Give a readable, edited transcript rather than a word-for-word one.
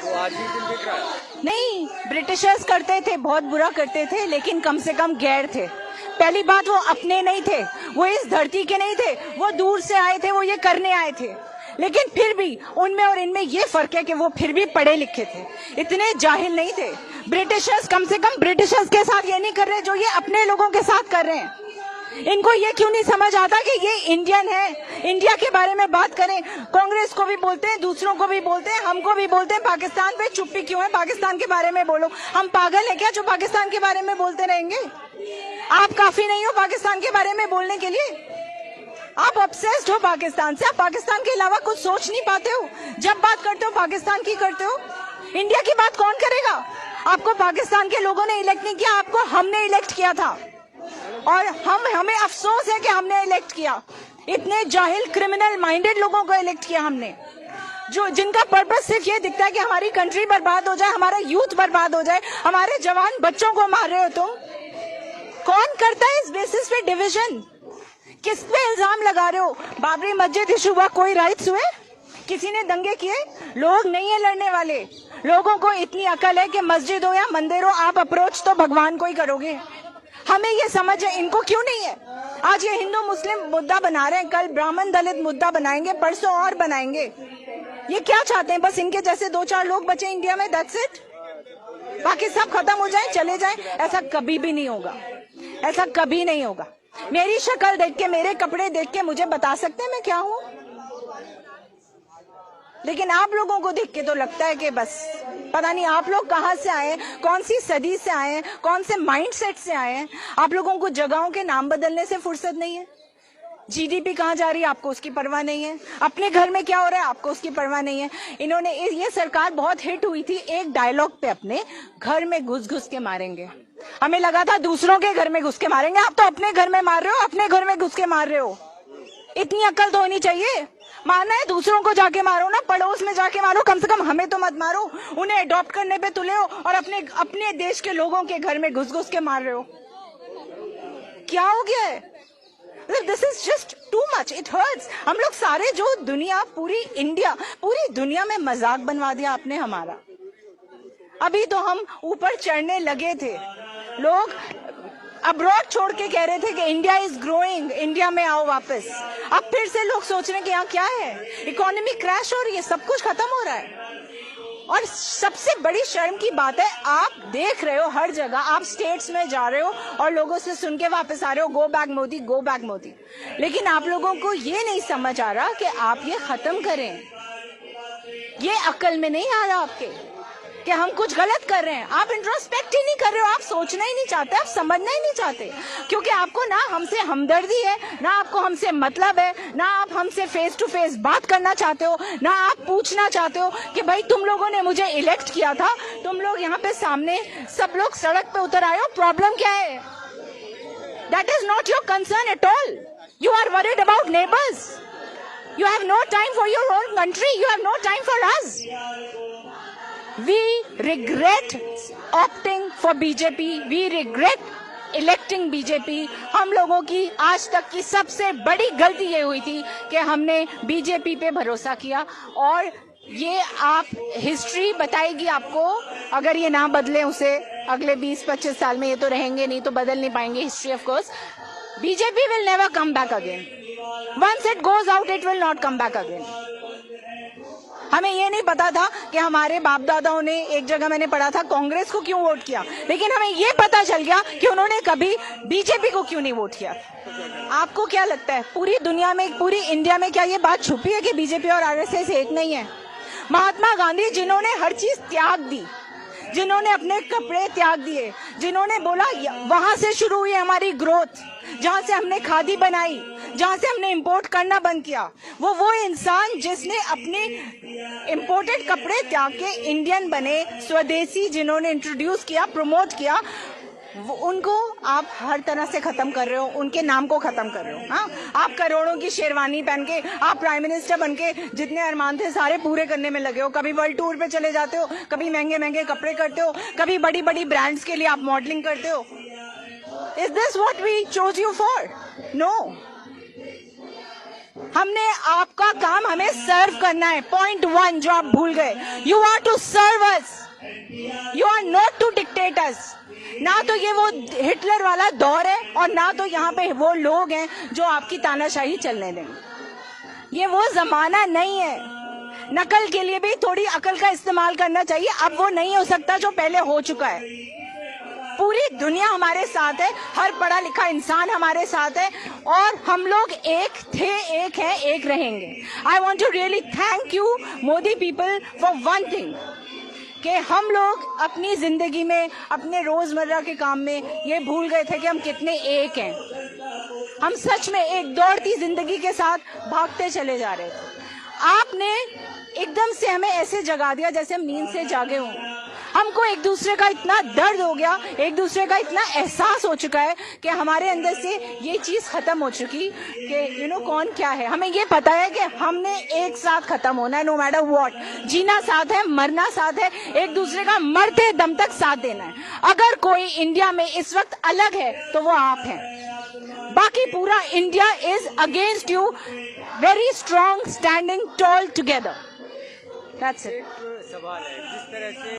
वो आज ही दिन दिख रहा है। नहीं, ब्रिटिशर्स करते थे, बहुत बुरा करते थे, लेकिन कम से कम गैर थे। पहली बात, वो अपने नहीं थे, वो इस धरती के नहीं थे, वो दूर से आए थे, वो ये करने आए थे। लेकिन फिर भी उनमें और इनमें ये फर्क है कि वो फिर भी पढ़े लिखे थे, इतने जाहिल नहीं थे। ब्रिटिशर्स कम से कम ब्रिटिशर्स के साथ ये नहीं कर रहे जो ये अपने लोगों के साथ कर रहे हैं। इनको ये क्यों नहीं समझ आता कि ये इंडियन है, इंडिया के बारे में बात करें। कांग्रेस को भी बोलते हैं, दूसरों को भी बोलते हैं, हमको भी बोलते हैं पाकिस्तान पे चुप्पी क्यों है, पाकिस्तान के बारे में बोलो। हम पागल हैं क्या जो पाकिस्तान के बारे में बोलते रहेंगे? आप काफी नहीं हो पाकिस्तान के बारे में बोलने के लिए? आप ऑब्सेस्ड हो पाकिस्तान से, आप पाकिस्तान के अलावा कुछ सोच नहीं पाते हो। जब बात करते हो पाकिस्तान की करते हो। इंडिया की बात कौन करेगा? आपको पाकिस्तान के लोगों ने इलेक्ट नहीं किया, आपको हमने इलेक्ट किया था, और हमें अफसोस है कि हमने इलेक्ट किया। इतने जाहिल क्रिमिनल माइंडेड लोगों को इलेक्ट किया हमने, जो जिनका पर्पस सिर्फ ये दिखता है कि हमारी कंट्री बर्बाद हो जाए, हमारा यूथ बर्बाद हो जाए, हमारे जवान बच्चों को मार रहे हो तुम। कौन करता है इस बेसिस पे डिवीजन? किस पे इल्जाम लगा रहे हो? बाबरी मस्जिद इशू हुआ, कोई राइट्स हुए? किसी ने दंगे किए? लोग नहीं है लड़ने वाले। लोगों को इतनी अकल है कि मस्जिद हो या मंदिर हो, आप अप्रोच तो भगवान को ही करोगे। हमें ये समझ है, इनको क्यों नहीं है? आज ये हिंदू मुस्लिम मुद्दा बना रहे हैं, कल ब्राह्मण दलित मुद्दा बनाएंगे, परसों और बनाएंगे। ये क्या चाहते हैं? बस इनके जैसे 2-4 लोग बचे इंडिया में, दैट्स इट। बाकी सब खत्म हो जाए, चले जाए। ऐसा कभी भी नहीं होगा, ऐसा कभी नहीं होगा। मेरी शक्ल देख के, मेरे कपड़े देख के मुझे बता सकते हैं मैं क्या हूँ, लेकिन आप लोगों को देख के तो लगता है कि बस पता नहीं आप लोग कहाँ से आए, कौन सी सदी से आए, कौन से माइंडसेट से आए हैं। आप लोगों को जगहों के नाम बदलने से फुर्सत नहीं है। जीडीपी कहाँ जा रही है आपको उसकी परवाह नहीं है। अपने घर में क्या हो रहा है आपको उसकी परवाह नहीं है। इन्होंने, ये सरकार बहुत हिट हुई थी एक डायलॉग पे, अपने घर में घुस घुस के मारेंगे। हमें लगा था दूसरों के घर में घुस के मारेंगे, आप तो अपने घर में मार रहे हो, अपने घर में घुस के मार रहे हो। इतनी अकल तो होनी चाहिए। मारना है दूसरों को जाके मारो ना, पड़ोस में जाके मारो, कम से कम हमें तो मत मारो। उन्हें अडॉप्ट करने पे तुले हो और अपने देश के लोगों के घर में घुस घुस के मार रहे हो। क्या हो गया है? This is just too much, it hurts. हम लोग सारे, जो दुनिया, पूरी इंडिया, पूरी दुनिया में मजाक बनवा दिया आपने हमारा। अभी तो हम ऊपर चढ़ने लगे थे, लोग अब्रॉड छोड़ के कह रहे थे कि इंडिया इज ग्रोइंग, इंडिया में आओ वापस। अब फिर से लोग सोच रहे हैं कि यहाँ क्या है, इकोनॉमी क्रैश हो रही है, सब कुछ खत्म हो रहा है। और सबसे बड़ी शर्म की बात है, आप देख रहे हो हर जगह, आप स्टेट्स में जा रहे हो और लोगों से सुन के वापस आ रहे हो, go back Modi, go back Modi. लेकिन आप लोगों को ये नहीं समझ आ रहा कि आप ये खत्म करें। ये अकल में नहीं आ रहा आपके कि हम कुछ गलत कर रहे हैं। आप इंट्रोस्पेक्ट ही नहीं कर रहे हो, आप सोचना ही नहीं चाहते, आप समझना ही नहीं चाहते, क्योंकि आपको ना हमसे हमदर्दी है, ना आपको हमसे मतलब है, ना आप हमसे फेस टू फेस बात करना चाहते हो, ना आप पूछना चाहते हो कि भाई तुम लोगों ने मुझे इलेक्ट किया था, तुम लोग यहाँ पे सामने सब लोग सड़क पे उतर आए हो, प्रॉब्लम क्या है? That is not your concern at all. You are worried about neighbours. You have no time for your own country, you have no time for us. We regret opting for BJP. We regret electing BJP. हम लोगों की आज तक की सबसे बड़ी गलती ये हुई थी कि हमने BJP पे भरोसा किया, और ये आप हिस्ट्री बताएगी आपको। अगर ये ना बदले उसे अगले 20-25 साल में, ये तो रहेंगे नहीं तो बदल नहीं पाएंगे history of course. BJP will never come back again. Once it goes out, it will not come back again. हमें ये नहीं पता था कि हमारे बाप दादाओं ने, एक जगह मैंने पढ़ा था, कांग्रेस को क्यों वोट किया, लेकिन हमें ये पता चल गया कि उन्होंने कभी बीजेपी को क्यों नहीं वोट किया। आपको क्या लगता है पूरी दुनिया में, पूरी इंडिया में क्या ये बात छुपी है कि बीजेपी और आरएसएस एक नहीं है? महात्मा गांधी, जिन्होंने हर चीज त्याग दी, जिन्होंने अपने कपड़े त्याग दिए, जिन्होंने बोला वहां से शुरू हुई हमारी ग्रोथ, जहां से हमने खादी बनाई, जहां से हमने इंपोर्ट करना बंद किया, वो इंसान जिसने अपने इंपोर्टेड कपड़े त्याग के इंडियन बने, स्वदेशी जिन्होंने इंट्रोड्यूस किया, प्रमोट किया, उनको आप हर तरह से खत्म कर रहे हो, उनके नाम को खत्म कर रहे हो। हाँ, आप करोड़ों की शेरवानी पहन के, आप प्राइम मिनिस्टर बन के जितने अरमान थे सारे पूरे करने में लगे हो। कभी वर्ल्ड टूर पे चले जाते हो, कभी महंगे महंगे कपड़े करते हो, कभी बड़ी बड़ी ब्रांड्स के लिए आप मॉडलिंग करते हो। Is this what we chose you for? No. हमने आपका काम हमें सर्व करना है. पॉइंट 1 जो आप भूल गए, you are to serve us, you are not to dictate us. ना तो ये वो हिटलर वाला दौर है और ना तो यहाँ पे वो लोग हैं जो आपकी तानाशाही चलने देंगे. ये वो जमाना नहीं है. नकल के लिए भी थोड़ी अकल का इस्तेमाल करना चाहिए. अब वो नहीं हो सकता जो पहले हो चुका है. पूरी दुनिया हमारे साथ है, हर पढ़ा लिखा इंसान हमारे साथ है और हम लोग एक थे, एक हैं, एक रहेंगे. I want to really thank you Modi people for one thing, कि हम लोग अपनी जिंदगी में, अपने रोजमर्रा के काम में ये भूल गए थे कि हम कितने एक हैं. हम सच में एक दौड़ती जिंदगी के साथ भागते चले जा रहे थे. आपने एकदम से हमें ऐसे जगा दिया जैसे हम नींद से जागे हों. हमको एक दूसरे का इतना दर्द हो गया, एक दूसरे का इतना एहसास हो चुका है कि हमारे अंदर से ये चीज खत्म हो चुकी कि कौन क्या है. हमें ये पता है कि हमने एक साथ खत्म होना है, नो मैटर व्हाट. जीना साथ है, मरना साथ है, एक दूसरे का मरते दम तक साथ देना है. अगर कोई इंडिया में इस वक्त अलग है तो वो आप हैं. बाकी पूरा India is against you. Very strong, standing tall together. That's it. सवाल है, जिस तरह से